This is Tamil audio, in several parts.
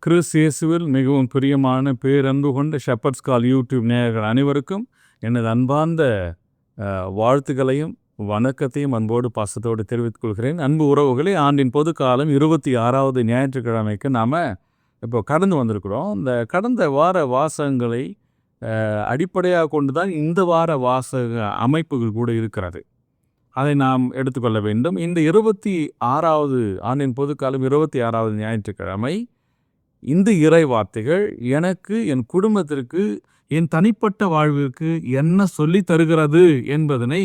கிறிஸ் இயேசுவில் மிகவும் பிரியமான பேரன்பு கொண்ட ஷெப்பர்ட்ஸ் கால் யூடியூப் நேயர்கள் அனைவருக்கும் எனது அன்பார்ந்த வாழ்த்துக்களையும் வணக்கத்தையும் அன்போடு பாசத்தோடு தெரிவித்துக் கொள்கிறேன். அன்பு உறவுகளே, ஆண்டின் பொது காலம் 26வது ஞாயிற்றுக்கிழமைக்கு நாம் இப்போ கடந்து வந்திருக்கிறோம். இந்த கடந்த வார வாசகங்களை அடிப்படையாக கொண்டு தான் இந்த வார வாசக அமைப்புகள் கூட இருக்கிறது. அதை நாம் எடுத்துக்கொள்ள வேண்டும். இந்த 26வது ஆண்டின் பொதுக்காலம் 26வது ஞாயிற்றுக்கிழமை இந்த இறை வார்த்தைகள் எனக்கு, என் குடும்பத்திற்கு, என் தனிப்பட்ட வாழ்விற்கு என்ன சொல்லி தருகிறது என்பதனை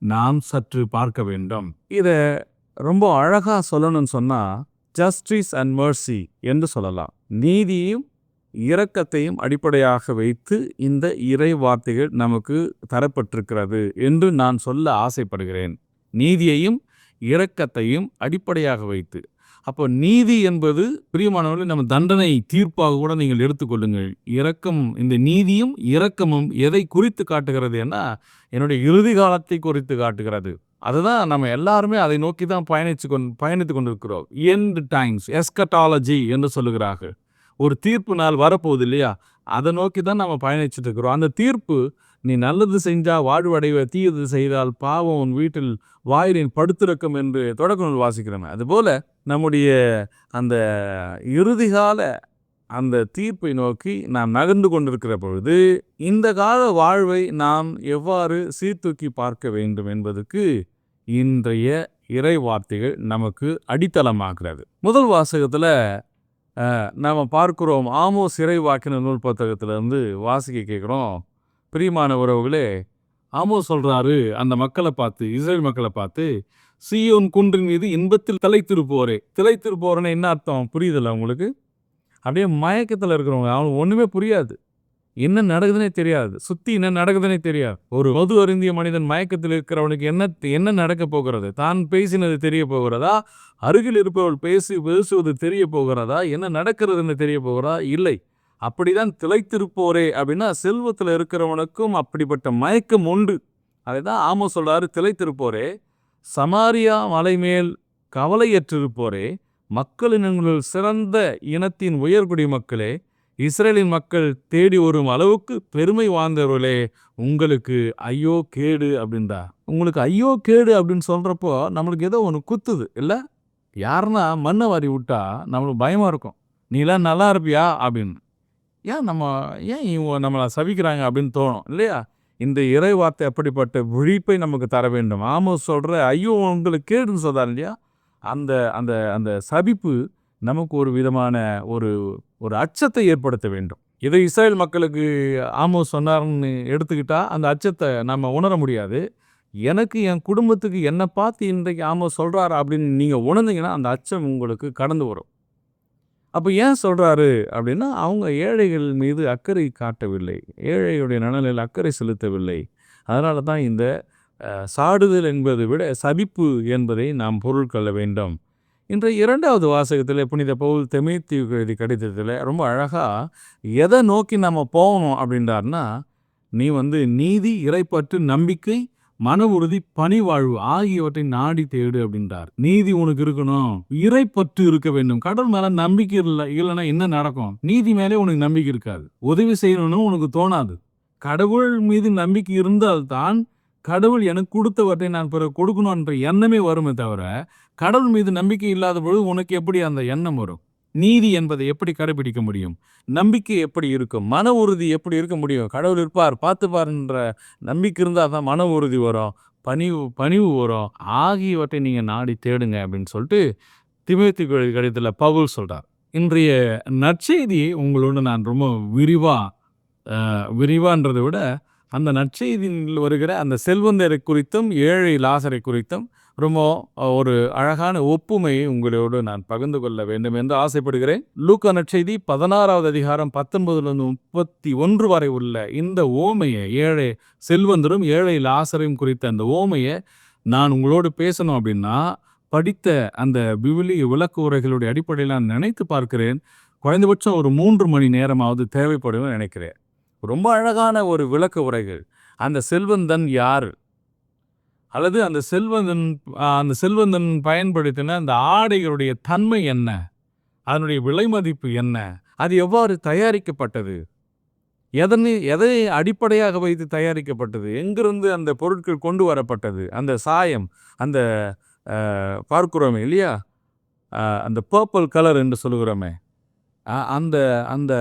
நாம் சற்று பார்க்க வேண்டும். இதை ரொம்ப அழகா சொல்லணும்னு சொன்னா ஜஸ்டிஸ் அண்ட் மர்சி என்று சொல்லலாம். நீதியையும் இரக்கத்தையும் அடிப்படையாக வைத்து இந்த இறை வார்த்தைகள் நமக்கு தரப்பட்டிருக்கிறது என்று நான் சொல்ல ஆசைப்படுகிறேன். நீதியையும் இரக்கத்தையும் அடிப்படையாக வைத்து. அப்போ நீதி என்பது பிரியமானவர்கள் நம்ம தண்டனை தீர்ப்பாக கூட நீங்கள் எடுத்துக்கொள்ளுங்கள். இரக்கம், இந்த நீதியும் இரக்கமும் எதை குறித்து காட்டுகிறது என்ன, என்னுடைய இறுதி காலத்தை குறித்து காட்டுகிறது. அதுதான் நம்ம எல்லாருமே அதை நோக்கி தான் பயணித்து கொண்டிருக்கிறோம். எண்ட் டைம்ஸ், எஸ்கட்டாலஜி என்று சொல்லுகிறார்கள். ஒரு தீர்ப்பு நாள் வரப்போகுது இல்லையா, அதை நோக்கி தான் நம்ம பயணிச்சுட்டு இருக்கிறோம். அந்த தீர்ப்பு, நீ நல்லது செஞ்சா வாழ்வடைவ, தீயது செய்தால் பாவம் உன் வீட்டில் வாயிலின் படுத்திருக்கும் என்று தொடக்க நூல் வாசிக்கிறோம். அதுபோல நம்முடைய அந்த இறுதிகால அந்த தீர்ப்பை நோக்கி நாம் நகர்ந்து கொண்டிருக்கிற பொழுது இந்த கால வாழ்வை நாம் எவ்வாறு சீர்தூக்கி பார்க்க வேண்டும் என்பதற்கு இன்றைய இறை வார்த்தைகள் நமக்கு அடித்தளமாகிறது. முதல் வாசகத்தில் நாம் பார்க்கிறோம், ஆமோஸ் இறை வாக்கின நூல் புத்தகத்திலிருந்து வாசிக்க கேட்குறோம். பிரியமான உறவுகளே, ஆமோஸ் சொல்றாரு அந்த மக்களை பார்த்து, இஸ்ரேல் மக்களை பார்த்து, சீயோன் குன்றின் மீது இன்பத்தில் திளைத்திருப்போரே. திளைத்திருப்போரேன்னு என்ன அர்த்தம் புரியுதில்ல உங்களுக்கு? அப்படியே மயக்கத்தில் இருக்கிறவங்க, அவனுக்கு ஒன்றுமே புரியாது, என்ன நடக்குதுன்னே தெரியாது, சுற்றி என்ன நடக்குதுன்னே தெரியாது. ஒரு மது அருந்திய மனிதன் மயக்கத்தில் இருக்கிறவனுக்கு என்ன நடக்க போகிறது? தான் பேசினது தெரிய போகிறதா? அருகில் இருப்பவள் பேசுவது தெரிய போகிறதா? என்ன நடக்கிறதுன்னு தெரிய போகிறதா? இல்லை. அப்படிதான் திளைத்திருப்போரே அப்படின்னா செல்வத்தில் இருக்கிறவனுக்கும் அப்படிப்பட்ட மயக்கம் உண்டு. அதை தான் ஆமோஸ் சொல்றாரு, திளைத்திருப்போரே, சமாரியா மலை மேல் கவலையற்றிருப்போரே, மக்களினங்களில் சிறந்த இனத்தின் உயர்குடி மக்களே, இஸ்ரேலின் மக்கள் தேடி வரும் அளவுக்கு பெருமை வாழ்ந்தவர்களே, உங்களுக்கு ஐயோ கேடு அப்படின்றா. உங்களுக்கு ஐயோ கேடு அப்படின்னு சொல்றப்போ நம்மளுக்கு ஏதோ ஒன்று குத்துது இல்லை? யாருன்னா மண்ணை வாரி விட்டா நம்மளுக்கு பயமா இருக்கும். நீலாம் நல்லா இருப்பியா அப்படின்னு. ஏன் இவங்க நம்மளை சபிக்கிறாங்க அப்படின்னு தோணும் இல்லையா? இந்த இறை வார்த்தை அப்படிப்பட்ட விழிப்பை நமக்கு தர வேண்டும். ஆமோஸ் சொல்கிற ஐயோ உங்களுக்கு கேடுன்னு சொல்கிறார் இல்லையா, அந்த அந்த அந்த சபிப்பு நமக்கு ஒரு விதமான ஒரு அச்சத்தை ஏற்படுத்த வேண்டும். இதை இஸ்ரேல் மக்களுக்கு ஆமோஸ் சொன்னார்னு எடுத்துக்கிட்டா அந்த அச்சத்தை நம்ம உணர முடியாது. எனக்கு, என் குடும்பத்துக்கு என்னை பார்த்து இன்றைக்கு ஆமோஸ் சொல்கிறாரு அப்படின்னு நீங்கள் உணர்ந்தீங்கன்னா அந்த அச்சம் உங்களுக்கு கடந்து வரும். அப்போ ஏன் சொல்கிறாரு அப்படின்னா, அவங்க ஏழைகள் மீது அக்கறை காட்டவில்லை, ஏழையுடைய நலனில் அக்கறை செலுத்தவில்லை. அதனால தான் இந்த சாடுதல் என்பதை விட சபிப்பு என்பதை நாம் பொருள் கொள்ள வேண்டும். இன்றைய 2வது வாசகத்தில் புனித பவுல் தீமோத்தேயுவுக்கு எழுதிய கடிதத்தில் ரொம்ப அழகாக எதை நோக்கி நம்ம போகணும் அப்படின்றாருன்னா, நீ நீதி, இறைப்பற்று, நம்பிக்கை, மன உறுதி, பணிவாழ்வு ஆகியவற்றை நாடி தேடு அப்படின்றார். நீதி உனக்கு இருக்கணும், இறைப்பற்று இருக்க வேண்டும். கடவுள் மேல நம்பிக்கை இல்லைன்னா என்ன நடக்கும்? நீதி மேலே உனக்கு நம்பிக்கை இருக்காது, உதவி செய்யணும்னு உனக்கு தோணாது. கடவுள் மீது நம்பிக்கை இருந்தால்தான் கடவுள் எனக்கு கொடுத்தவற்றை நான் பிறகு கொடுக்கணும்ன்ற எண்ணமே வருமே தவிர, கடவுள் மீது நம்பிக்கை இல்லாத பொழுது உனக்கு எப்படி அந்த எண்ணம் வரும்? நீதி என்பதை எப்படி கடைபிடிக்க முடியும்? நம்பிக்கை எப்படி இருக்கும்? மன உறுதி எப்படி இருக்க முடியும்? கடவுள் இருப்பார், பார்த்துப்பார்ன்ற நம்பிக்கை இருந்தால் தான் மன உறுதி வரும், பணிவு வரும். ஆகியவற்றை நீங்கள் நாடி தேடுங்க அப்படின்னு சொல்லிட்டு தீமோத்தேயு கடிதத்தில் பவுல் சொல்கிறார். இன்றைய நற்செய்தியை உங்களோடு நான் ரொம்ப விரிவான்றதை விட அந்த நற்செய்தியில் வருகிற அந்த செல்வந்தரை குறித்தும் ஏழை லாசரை குறித்தும் ரொம்ப ஒரு அழகான ஒப்புமையை உங்களோடு நான் பகிர்ந்து கொள்ள வேண்டும் என்று ஆசைப்படுகிறேன். லூக்கா நற்செய்தி 16வது அதிகாரம் 19-31 வரை உள்ள இந்த ஓமையை, ஏழை செல்வந்தரும் ஏழை லாசரையும் குறித்த அந்த ஓமையை நான் உங்களோடு பேசணும் அப்படின்னா, படித்த அந்த விவிலிய விளக்க உரைகளுடைய அடிப்படையில் நான் நினைத்து பார்க்கிறேன், குறைந்தபட்சம் ஒரு 3 மணி நேரமாவது தேவைப்படும் நினைக்கிறேன். ரொம்ப அழகான ஒரு விளக்க உரைகள். அந்த செல்வந்தன் யார், அல்லது அந்த செல்வந்தன் பயன்படுத்தின அந்த ஆடைகளுடைய தன்மை என்ன, அதனுடைய விலை மதிப்பு என்ன, அது எவ்வாறு தயாரிக்கப்பட்டது, எதை அடிப்படையாக வைத்து தயாரிக்கப்பட்டது, எங்கிருந்து அந்த பொருட்கள் கொண்டு வரப்பட்டது, அந்த சாயம், அந்த பார்க்கிறோமே இல்லையா, அந்த பர்பிள் கலர் என்று சொல்லுகிறோமே, அந்த அந்த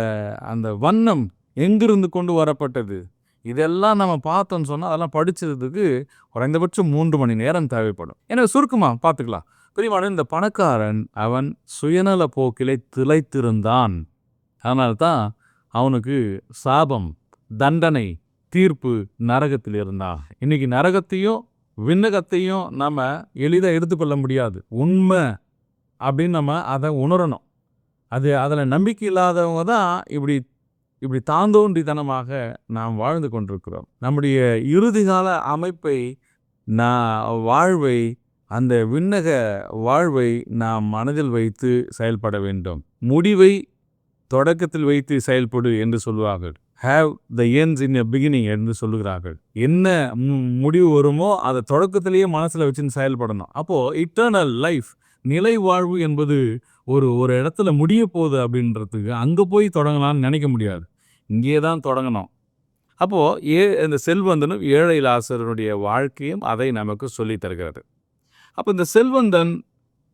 அந்த வண்ணம் எங்கிருந்து கொண்டு வரப்பட்டது, இதெல்லாம் நம்ம பார்த்தோன்னு சொன்னால் அதெல்லாம் படிச்சதுக்கு குறைந்தபட்சம் 3 மணி நேரம் தேவைப்படும். எனவே சுருக்கமாக பார்த்துக்கலாம். பிரியமான இந்த பணக்காரன் அவன் சுயநல போக்கிலே திளைத்திருந்தான். அதனால்தான் அவனுக்கு சாபம், தண்டனை, தீர்ப்பு நரகத்தில் இருந்தான். இன்னைக்கு நரகத்தையும் விண்ணகத்தையும் நம்ம எளிதாக எடுத்துக்கொள்ள முடியாது. உண்மை அப்படின்னு நம்ம அதை உணரணும். அதில் நம்பிக்கை இல்லாதவங்க தான் இப்படி தாந்தோன்றித்தனமாக நாம் வாழ்ந்து கொண்டிருக்கிறோம். நம்முடைய இறுதிகால அமைப்பை, வாழ்வை, அந்த விண்ணக வாழ்வை நாம் மனதில் வைத்து செயல்பட வேண்டும். முடிவை தொடக்கத்தில் வைத்து செயல்படு என்று சொல்லுவார்கள். Have the ends in a beginning என்று சொல்லுகிறார்கள். என்ன முடிவு வருமோ அதை தொடக்கத்திலேயே மனசில் வச்சுன்னு செயல்படணும். அப்போது இட்டர்னல் லைஃப், நிலை வாழ்வு என்பது ஒரு இடத்துல முடிய போகுது அப்படின்றதுக்கு அங்கே போய் தொடங்கலாம்னு நினைக்க முடியாது. இங்கே தான் தொடங்கணும். அப்போது இந்த செல்வந்தனும் ஏழை லாசருடைய வாழ்க்கையும் அதை நமக்கு சொல்லி தருகிறது. அப்போ இந்த செல்வந்தன்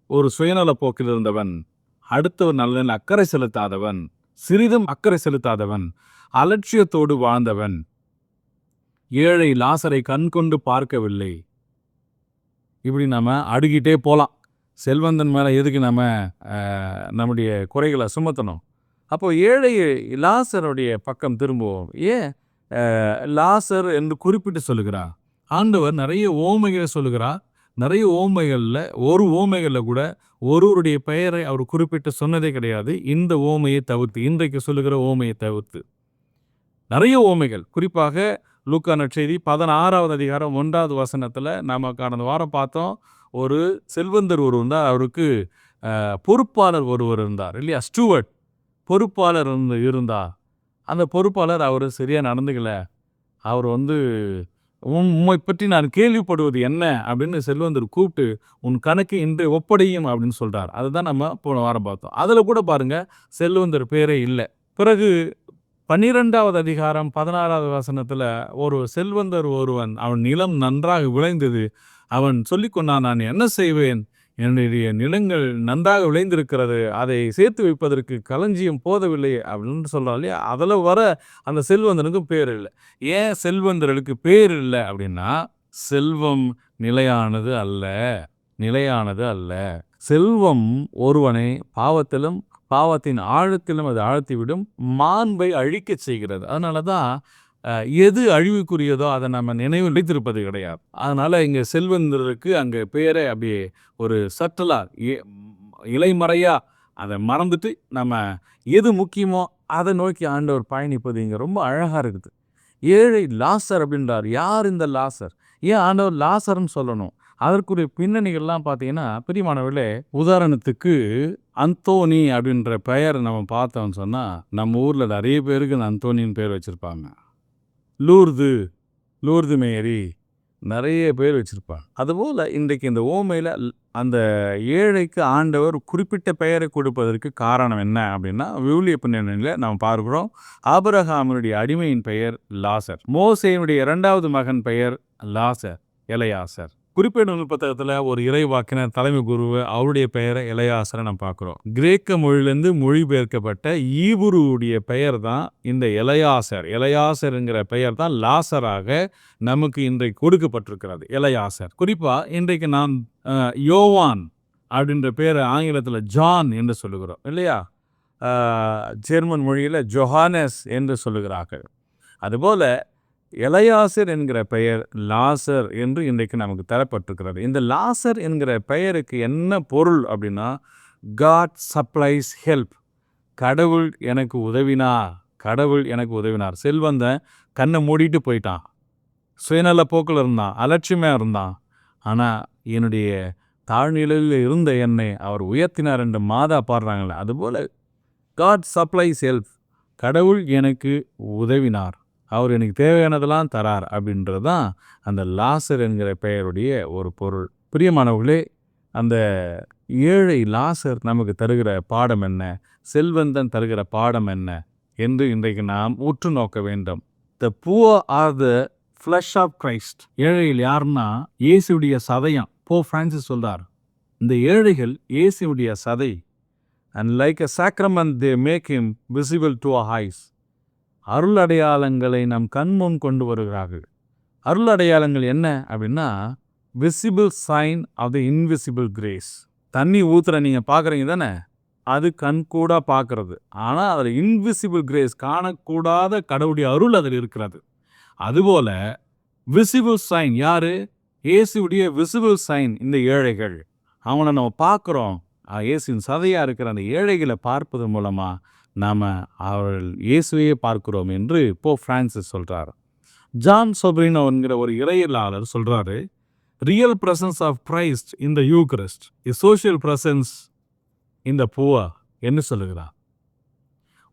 ஒரு சுயநல போக்கில் இருந்தவன், அடுத்தவர் நலனில் அக்கறை செலுத்தாதவன், சிறிதும் அக்கறை செலுத்தாதவன், அலட்சியத்தோடு வாழ்ந்தவன், ஏழை லாசரை கண் கொண்டு பார்க்கவில்லை. இப்படி நம்ம அடுக்கிட்டே போகலாம். செல்வந்தன் மேலே எதுக்கு நம்ம நம்முடைய குறைகளை சுமத்தணும்? அப்போ ஏழை லாசருடைய பக்கம் திரும்புவோம். ஏன் லாசர் என்று குறிப்பிட்டு சொல்லுகிறார்? ஆண்டவர் நிறைய ஓமைகளை சொல்லுகிறார். நிறைய ஓமைகளில் ஒரு ஓமைகளில் கூட ஒருவருடைய பெயரை அவர் குறிப்பிட்டு சொன்னதே கிடையாது. இந்த ஓமையை தவிர்த்து, இன்றைக்கு சொல்லுகிற ஓமையை தவிர்த்து நிறைய ஓமைகள், குறிப்பாக லூக்கா நற்செய்தி 16வது அதிகாரம் 1வது வசனத்தில் நாம் கடந்த வாரம் பார்த்தோம். ஒரு செல்வந்தர் ஒருவர் இருந்தார், அவருக்கு பொறுப்பாளர் ஒருவர் இருந்தார் இல்லையா, ஸ்டூவர்ட் பொறுப்பாளர் இருந்தார். அந்த பொறுப்பாளர் அவர் சரியாக நடந்துக்கல. அவர் உம்மை பற்றி நான் கேள்விப்படுவது என்ன அப்படின்னு செல்வந்தர் கூப்பிட்டு உன் கணக்கு இன்று ஒப்படையும் அப்படின்னு சொல்கிறார். அதுதான் நம்ம போன வாரம் பார்த்தோம். அதில் கூட பாருங்கள், செல்வந்தர் பேரே இல்லை. பிறகு 12வது அதிகாரம் 16வது வசனத்தில் ஒரு செல்வந்தர் ஒருவன், அவன் நிலம் நன்றாக விளைந்தது, அவன் சொல்லிக்கொண்டான், நான் என்ன செய்வேன், என்னுடைய நிலங்கள் நன்றாக விளைந்திருக்கிறது, அதை சேர்த்து வைப்பதற்கு களஞ்சியம் போதவில்லை அப்படின்னு சொல்கிறான் இல்லையா. அதில் வர அந்த செல்வந்தனுக்கும் பேர் இல்லை. ஏன் செல்வந்தர்களுக்கு பேர் இல்லை அப்படின்னா, செல்வம் நிலையானது அல்ல, நிலையானது அல்ல. செல்வம் ஒருவனை பாவத்திலும் பாவத்தின் ஆழத்திலும் அது ஆழ்த்திவிடும், மாண்பை அழிக்க செய்கிறது. அதனால தான் எது அழிவுக்குரியதோ அதை நம்ம நினைவு வைத்திருப்பது கிடையாது. அதனால் இங்கே செல்வந்தருக்கு அங்கே பேரை அப்படியே ஒரு சட்டலாக இலைமறையாக அதை மறந்துட்டு நம்ம எது முக்கியமோ அதை நோக்கி ஆண்டவர் பயணிப்பது இங்கே ரொம்ப அழகாக இருக்குது. ஏழை லாசர் அப்படின்றார். யார் இந்த லாசர்? ஏன் ஆண்டவர் லாசர்னு சொல்லணும்? அதற்குரிய பின்னணிகள்லாம் பார்த்தீங்கன்னா, பிரியமானவர்களே, உதாரணத்துக்கு அந்தோனி அப்படின்ற பெயர் நம்ம பார்த்தோம்னு சொன்னால், நம்ம ஊரில் நிறைய பேருக்கு இந்த அந்தோனின்னு பேர் வச்சுருப்பாங்க. லூர்து மேரி, நிறைய பேர் வச்சுருப்பாங்க. அதுபோல் இன்றைக்கு இந்த ஓமையில் அந்த ஏழைக்கு ஆண்டவர் குறிப்பிட்ட பெயரை கொடுப்பதற்கு காரணம் என்ன அப்படின்னா, விவிலிய பின்னணியில் நாம் பார்க்கிறோம். ஆபிரகாமினுடைய அடிமையின் பெயர் லாசர். மோசேயினுடைய 2வது மகன் பெயர் லாசர், எலையாசர். குறிப்பேடு புத்தகத்தில் ஒரு இறைவாக்கினர் தலைமை குருவை, அவருடைய பெயரை எலையாசரை நம்ம பார்க்குறோம். கிரேக்க மொழியிலேருந்து மொழிபெயர்க்கப்பட்ட ஈபுருடைய பெயர் தான் இந்த எலையாசர். எலையாசருங்கிற பெயர் தான் லாசராக நமக்கு இன்றைக்கு கொடுக்கப்பட்டிருக்கிறது, எலையாசர். குறிப்பாக இன்றைக்கு நாம் யோவான் அப்படின்ற பேரை ஆங்கிலத்தில் ஜான் என்று சொல்லுகிறோம் இல்லையா. ஜெர்மன் மொழியில் ஜொஹானஸ் என்று சொல்லுகிறார்கள். அதுபோல் எலையாசர் என்கிற பெயர் லாசர் என்று இன்றைக்கு நமக்கு தரப்பட்டிருக்கிறது. இந்த லாசர் என்கிற பெயருக்கு என்ன பொருள் அப்படின்னா, காட் சப்ளைஸ் ஹெல்ப். கடவுள் எனக்கு உதவினார், கடவுள் எனக்கு உதவினார். செல்வந்தன் கண்ணை மூடிட்டு போயிட்டான், சுயநல போக்கில் இருந்தான், அலட்சியமாக இருந்தான். ஆனால் என்னுடைய தாழ்நிலையில் இருந்த என்னை அவர் உயர்த்தினார் என்று மாதா பாடுறாங்களே, அதுபோல் காட் சப்ளைஸ் ஹெல்ப், கடவுள் எனக்கு உதவினார், அவர் எனக்கு தேவையானதெல்லாம் தரார் அப்படின்றது தான் அந்த லாசர் என்கிற பெயருடைய ஒரு பொருள். பிரியமானவர்களே, அந்த ஏழை லாசர் நமக்கு தருகிற பாடம் என்ன, செல்வந்தன் தருகிற பாடம் என்ன என்று இன்றைக்கு நாம் உற்று நோக்க வேண்டும். The poor are the flesh of Christ. ஏழைகள் யாருன்னா இயேசுடைய சதையம். போப் பிரான்சிஸ் சொல்றார், இந்த ஏழைகள் இயேசுடைய சதை. And like a sacrament they make him visible to our eyes. அருள் அடையாளங்களை நம் கண்முன் கொண்டு வருகிறார்கள். அருள் அடையாளங்கள் என்ன அப்படின்னா visible sign of the invisible grace. தண்ணி ஊத்துற நீங்கள் பார்க்குறீங்க தானே, அது கண் கூட பார்க்கறது. ஆனால் அதில் இன்விசிபிள் கிரேஸ், காணக்கூடாத கடவுளுடைய அருள் அதில் இருக்கிறது. அதுபோல் விசிபிள் சைன் யார்? இயேசுடைய விசிபிள் சைன் இந்த ஏழைகள். அவனை நம்ம பார்க்குறோம். இயேசுவின் சதையாக இருக்கிற அந்த ஏழைகளை பார்ப்பது மூலமாக நாம் அவர்கள் இயேசுவையே பார்க்கிறோம் என்று போப் பிரான்சிஸ் சொல்கிறார். ஜான் சொப்ரினோ என்கிற ஒரு இறையியலாளர் சொல்கிறாரு, real presence of Christ in the Eucharist is social presence in the poor என்று சொல்லுகிறார்.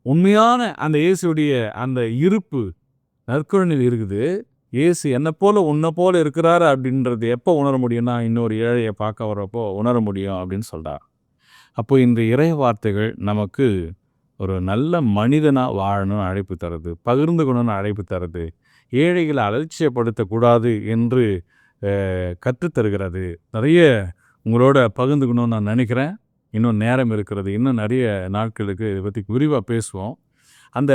உண்மையான அந்த இயேசுடைய அந்த இருப்பு நற்கருணையில் இருக்குது. இயேசு என்னை போல உன்னை போல இருக்கிறாரு அப்படின்றது எப்போ உணர முடியும்னா இன்னொரு ஏழையை பார்க்க வரப்போ உணர முடியும் அப்படின்னு சொல்கிறார். அப்போ இந்த இறை வார்த்தைகள் நமக்கு ஒரு நல்ல மனிதனாக வாழணும்னு அழைப்பு தருது, பகிர்ந்துக்கணும்னு அழைப்பு தருது, ஏழைகளை அலட்சியப்படுத்தக்கூடாது என்று கற்றுத்தருகிறது. நிறைய உங்களோட பகிர்ந்துக்கணும்னு நான் நினைக்கிறேன். இன்னும் நேரம் இருக்கிறது, இன்னும் நிறைய நாட்களுக்கு இதை பற்றி விரிவாக பேசுவோம். அந்த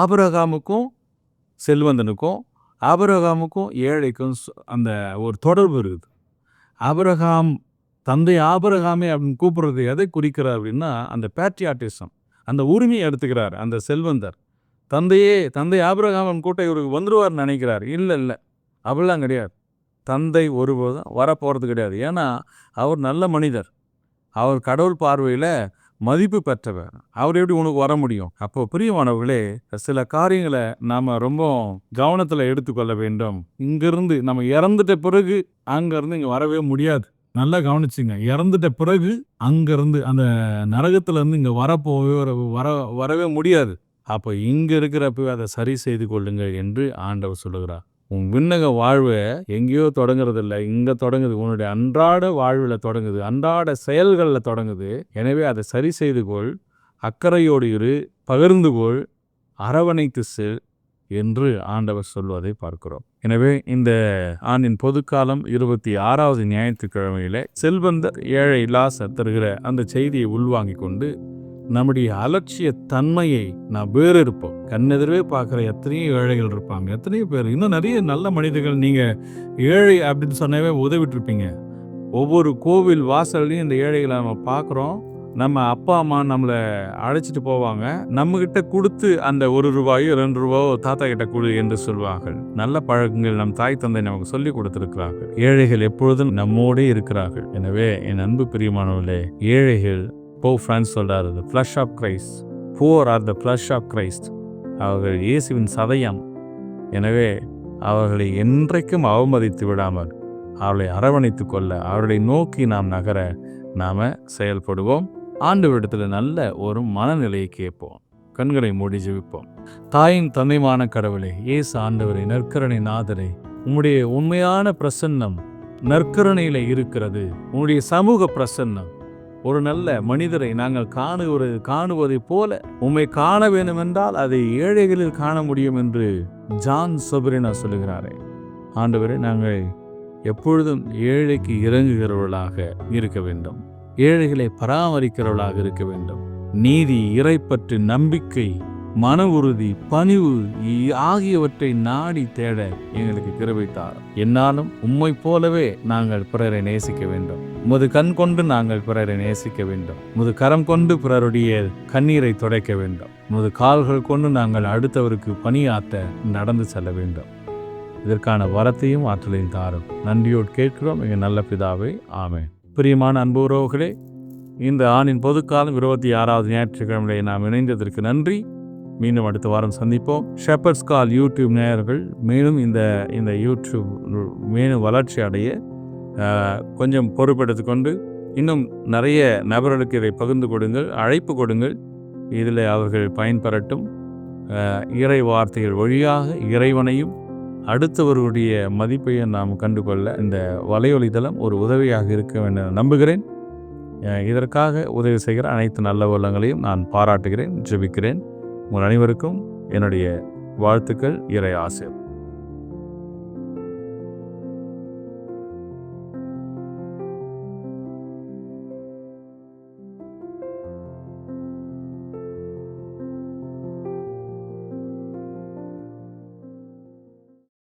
ஆபிரகாமுக்கும் செல்வந்தனுக்கும், ஆபிரகாமுக்கும் ஏழைக்கும் அந்த ஒரு தொடர்பு இருக்குது. ஆபிரகாம் தந்தை ஆபிரகாமே அப்படின்னு கூப்பிடுறது எதை குறிக்கிறார் அப்படின்னா அந்த பேட்ரியாட்டிசம், அந்த உரிமையை எடுத்துக்கிறார். அந்த செல்வந்தர் தந்தை ஆபிரகாமன் கூட்ட இவருக்கு வந்துடுவார்னு நினைக்கிறார். இல்லை, அப்படிலாம் கிடையாது. தந்தை ஒருபோதும் வரப்போகிறது கிடையாது. ஏன்னா அவர் நல்ல மனிதர், அவர் கடவுள் பார்வையில் மதிப்பு பெற்றவர். அவர் எப்படி உனக்கு வர முடியும்? அப்போது பிரியமானவர்களே, சில காரியங்களை நாம் ரொம்ப கவனத்தில் எடுத்துக்கொள்ள வேண்டும். இங்கேருந்து நம்ம இறந்துட்ட பிறகு அங்கேருந்து இங்கே வரவே முடியாது. நல்லா கவனிச்சுங்க, இறந்துட்ட பிறகு அங்கேருந்து அந்த நரகத்திலேருந்து இங்கே வரவே முடியாது. அப்போ இங்கே இருக்கிறப்ப அதை சரி செய்து கொள்ளுங்கள் என்று ஆண்டவர் சொல்லுகிறார். உன் விண்ணக வாழ்வை எங்கேயோ தொடங்குறதில்லை, இங்கே தொடங்குது. உன்னுடைய அன்றாட வாழ்வில் தொடங்குது, அன்றாட செயல்களில் தொடங்குது. எனவே அதை சரி செய்து கொள், அக்கறையோடு இரு, பகிர்ந்து கொள், அரவணைத்து செல் என்று ஆண்டவர் சொல்வதை பார்க்கிறோம். எனவே இந்த ஆண்டின் பொதுக்காலம் 26வது ஞாயிற்றுக்கிழமையில செல்வந்தர் ஏழை லாசர் தருகிற அந்த செய்தியை உள்வாங்கி கொண்டு நம்முடைய அலட்சிய தன்மையை நாம் வேறெடுப்போம். கண்ணெதிரவே பார்க்குற எத்தனையோ ஏழைகள் இருப்பாங்க, எத்தனையோ பேர், இன்னும் நிறைய நல்ல மனிதர்கள். நீங்கள் ஏழை அப்படின்னு சொன்னவே உதவிட்டு இருப்பீங்க. ஒவ்வொரு கோவில் வாசல்லையும் இந்த ஏழைகளை நம்ம பார்க்குறோம். நம்ம அப்பா அம்மா நம்மளை அழைச்சிட்டு போவாங்க, நம்மக்கிட்ட கொடுத்து அந்த 1 ரூபாயோ 2 ரூபாயோ தாத்தா கிட்ட கொடு என்று சொல்வார்கள். நல்ல பழக்கங்கள் நம் தாய் தந்தை நமக்கு சொல்லி கொடுத்திருக்கிறார்கள். ஏழைகள் எப்பொழுதும் நம்மோடே இருக்கிறார்கள். எனவே என் அன்பு பிரியமானவர்களே, ஏழைகள் போப் பிரான்சிஸ் சொல்றாரு, the flesh of Christ, poor are the flesh of Christ. அவர்கள் இயேசுவின் சதையம். எனவே அவர்களை என்றைக்கும் அவமதித்து விடாமல் அவர்களை அரவணைத்து கொள்ள, அவர்களை நோக்கி நாம் நகர நாம் செயல்படுவோம். ஆண்டவரிடத்தில் நல்ல ஒரு மனநிலையை கேட்போம். கண்களை மூடி ஜெபிப்போம். தாயின் தந்தைமான கடவுளே, இயேசு ஆண்டவரே, நற்கருணை நாதரே, உம்முடைய உண்மையான பிரசன்னம் நற்கருணையில் இருக்கிறது. உம்முடைய சமூக பிரசன்னம் ஒரு நல்ல மனிதரை நாங்கள் காணுவதை போல உம்மை காண வேண்டுமென்றால் அதை ஏழைகளில் காண முடியும் என்று ஜான் சொப்ரினோ சொல்லுகிறாரே. ஆண்டவரே, நாங்கள் எப்பொழுதும் ஏழைக்கு இறங்குகிறவர்களாக இருக்க வேண்டும், ஏழைகளை பராமரிக்கிறவர்களாக இருக்க வேண்டும். நீதி, இறைப்பற்று, நம்பிக்கை, மன உறுதி, பணிவு ஆகியவற்றை நாடி தேட எங்களுக்கு கிருபை தாரும். என்னாலும் உம்மை போலவே நாங்கள் பிறரை நேசிக்க வேண்டும். உமது கண் கொண்டு நாங்கள் பிறரை நேசிக்க வேண்டும். உமது கரம் கொண்டு பிறருடைய கண்ணீரை துடைக்க வேண்டும். உமது கால்கள் கொண்டு நாங்கள் அடுத்தவருக்கு பணியாற்ற நடந்து செல்ல வேண்டும். இதற்கான வரத்தையும் ஆற்றலையும் தாரும். நன்றியோடு கேட்கிறோம் எங்கள் நல்ல பிதாவே, ஆமென். பிரியமான அன்பு உறவுகளே, இந்த ஆண்டின் பொதுக்காலம் 26வது ஞாயிற்றுக்கிழமையை நாம் இணைந்ததற்கு நன்றி. மீண்டும் அடுத்த வாரம் சந்திப்போம். ஷெப்பர்ட்ஸ் கால் யூடியூப் நேயர்கள் மேலும் இந்த யூடியூப் மேலும் வளர்ச்சி அடைய கொஞ்சம் பொறுப்பெடுத்துக்கொண்டு இன்னும் நிறைய நபர்களுக்கு இதை பகிர்ந்து கொடுங்கள், அழைப்பு கொடுங்கள். இதில் அவர்கள் பயன்பெறட்டும். இறை வார்த்தைகள் வழியாக இறைவனையும் அடுத்தவர்களுடைய மதிப்பையும் நாம் கண்டுகொள்ள இந்த வலையொலிதளம் ஒரு உதவியாக இருக்க வேண்டும் நம்புகிறேன். இதற்காக உதவி செய்கிற அனைத்து நல்ல உள்ளங்களையும் நான் பாராட்டுகிறேன், ஜெபிக்கிறேன். உங்கள் அனைவருக்கும் என்னுடைய வாழ்த்துக்கள், இறை ஆசீர்வாதம்.